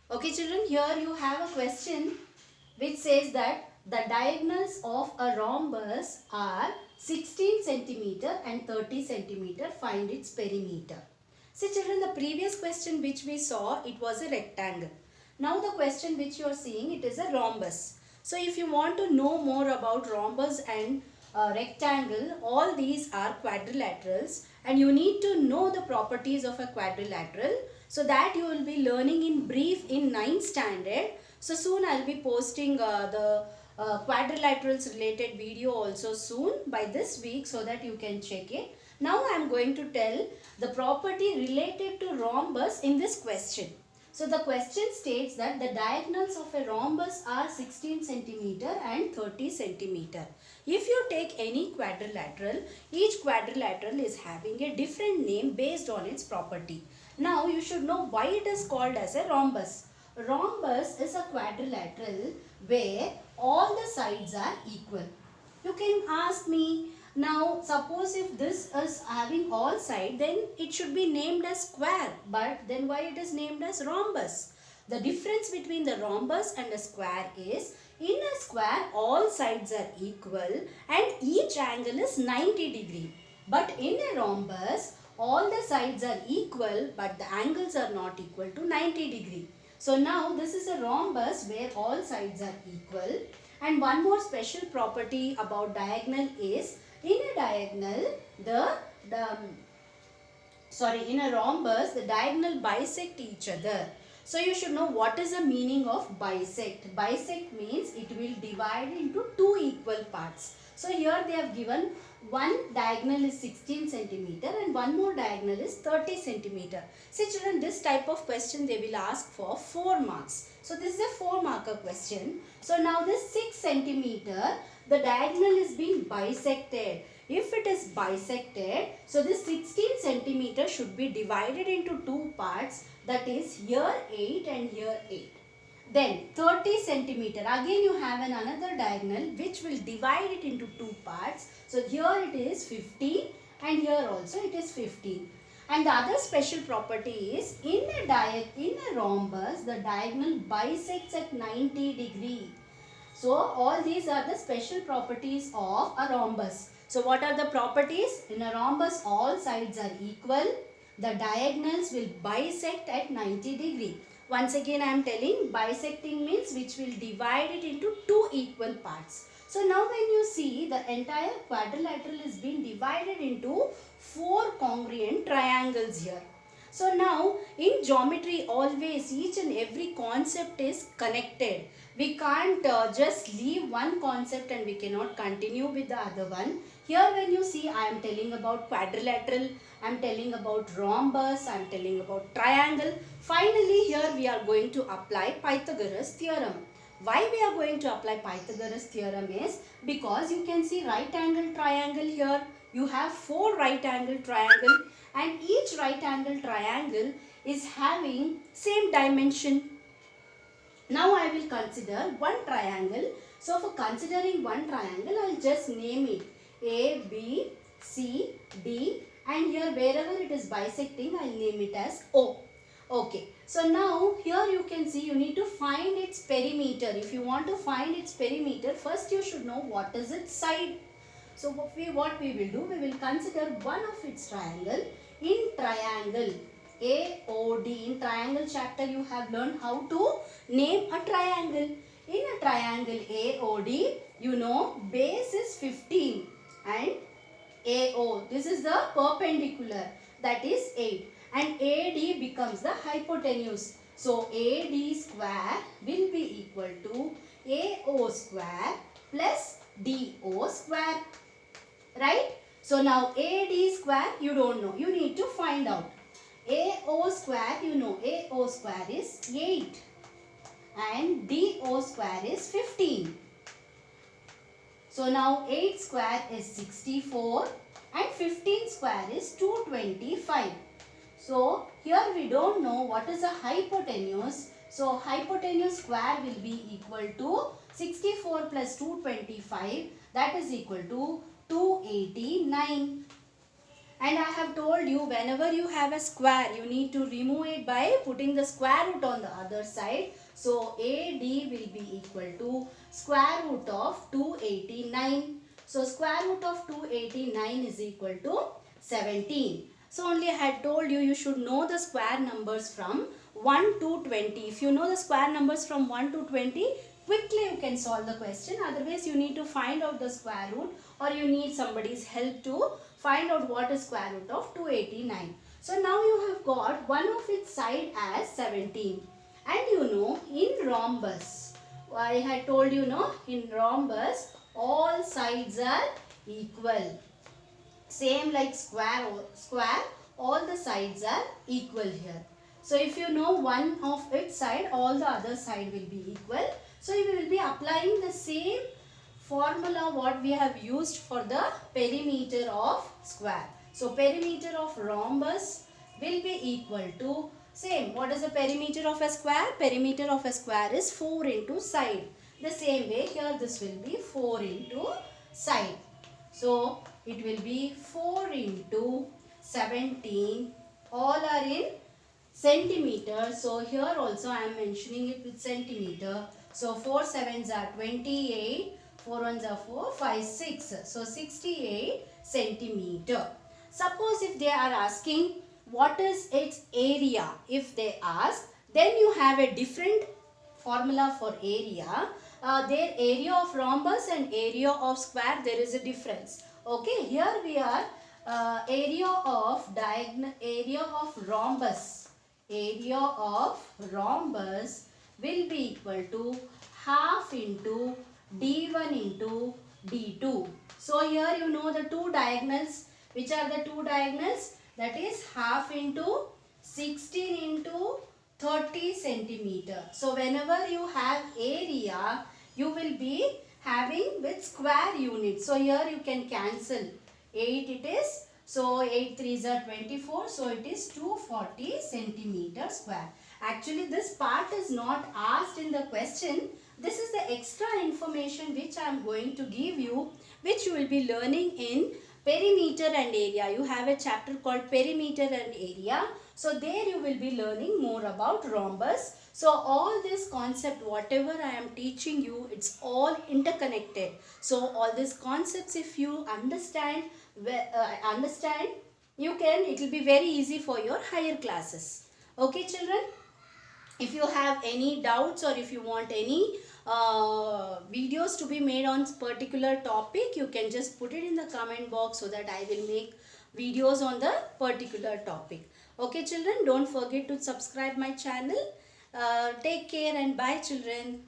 Okay children, here you have a question which says that the diagonals of a rhombus are 16 centimeter and 30 centimeter. Find its perimeter. See children, the previous question which we saw, it was a rectangle. Now the question which you are seeing, it is a rhombus. So if you want to know more about rhombus and rectangle, all these are quadrilaterals and you need to know the properties of a quadrilateral, so that you will be learning in brief in 9th standard. So soon I will be posting the quadrilaterals related video also soon by this week, so that you can check it. Now I am going to tell the property related to rhombus in this question. So the question states that the diagonals of a rhombus are 16 centimeter and 30 centimeter. If you take any quadrilateral, each quadrilateral is having a different name based on its property. Now you should know why it is called as a rhombus. Rhombus is a quadrilateral where all the sides are equal. You can ask me, now suppose if this is having all sides, then it should be named as square. But then why it is named as rhombus? The difference between the rhombus and a square is, in a square all sides are equal and each angle is 90 degree. But in a rhombus, all the sides are equal but the angles are not equal to 90 degree. So now this is a rhombus where all sides are equal. And one more special property about diagonal is, in a diagonal, in a rhombus, the diagonal bisect each other. So you should know what is the meaning of bisect. Bisect means it will divide into two equal parts. So here they have given one diagonal is 16 centimeter and one more diagonal is 30 centimeter. See children, this type of question they will ask for 4 marks. So this is a 4 marker question. So now this 6 centimeter, the diagonal is being bisected. If it is bisected, so this 16 centimeter should be divided into two parts, that is here 8 and here 8. Then 30 centimeter, again you have another diagonal which will divide it into two parts. So here it is 15 and here also it is 15. And the other special property is, in a rhombus, the diagonal bisects at 90 degree. So all these are the special properties of a rhombus. So what are the properties? In a rhombus, all sides are equal. The diagonals will bisect at 90 degree. Once again I am telling, bisecting means which will divide it into two equal parts. So now when you see, the entire quadrilateral is being divided into four congruent triangles here. So now in geometry, always each and every concept is connected. We can't just leave one concept and we cannot continue with the other one. Here when you see, I am telling about quadrilateral, I am telling about rhombus, I am telling about triangle. Finally here we are going to apply Pythagoras theorem. Why we are going to apply Pythagoras theorem is because you can see right angle triangle here. You have four right angle triangle and each right angle triangle is having same dimension. Now I will consider one triangle. So for considering one triangle, I will just name it A, B, C, D, and here wherever it is bisecting, I will name it as O. Okay. So now here you can see, you need to find its perimeter. If you want to find its perimeter, first you should know what is its side. So what we will do, we will consider one of its triangle. In triangle AOD, in triangle chapter you have learned how to name a triangle. In a triangle AOD, you know base is 15 and AO, this is the perpendicular, that is 8, and AD becomes the hypotenuse. So AD square will be equal to AO square plus DO square. Right? So now AD square you don't know. You need to find out. AO square, you know, AO square is 8 and DO square is 15. So now 8 square is 64 and 15 square is 225. So here we don't know what is a hypotenuse. So hypotenuse square will be equal to 64 plus 225, that is equal to 289. And I have told you, whenever you have a square, you need to remove it by putting the square root on the other side. So AD will be equal to square root of 289. So square root of 289 is equal to 17. So only I had told you, you should know the square numbers from 1 to 20. If you know the square numbers from 1 to 20, quickly you can solve the question. Otherwise, you need to find out the square root, or you need somebody's help to find out what is square root of 289. So now you have got one of its side as 17. And you know, in rhombus, I had told you, no, in rhombus, all sides are equal. Same like square, all the sides are equal here. So if you know one of its side, all the other side will be equal. So you will be applying the same formula what we have used for the perimeter of square. So perimeter of rhombus will be equal to same. What is the perimeter of a square? Perimeter of a square is 4 into side. The same way here this will be 4 into side. So it will be 4 into 17. All are in centimeter. So here also I am mentioning it with centimeter. So 4 sevens are 28. 4 ones are 4, 5, 6. So 68 centimeter. Suppose if they are asking what is its area, if they ask, then you have a different formula for area. Their area of rhombus and area of square, there is a difference. Okay, here we are area of rhombus. Area of rhombus will be equal to half into D1 into D2. So here you know the two diagonals. Which are the two diagonals? That is half into 16 into 30 centimeter. So whenever you have area, you will be having with square units. So here you can cancel. 8 it is. So 8 3s are 24. So it is 240 centimeter square. Actually this part is not asked in the question. This is the extra information which I am going to give you, which you will be learning in perimeter and area. You have a chapter called perimeter and area. So there you will be learning more about rhombus. So all this concept, whatever I am teaching you, it's all interconnected. So all these concepts, if you understand, it will be very easy for your higher classes. Okay children? If you have any doubts or if you want any videos to be made on particular topic, you can just put it in the comment box so that I will make videos on the particular topic. Okay children, don't forget to subscribe my channel. Take care and bye children.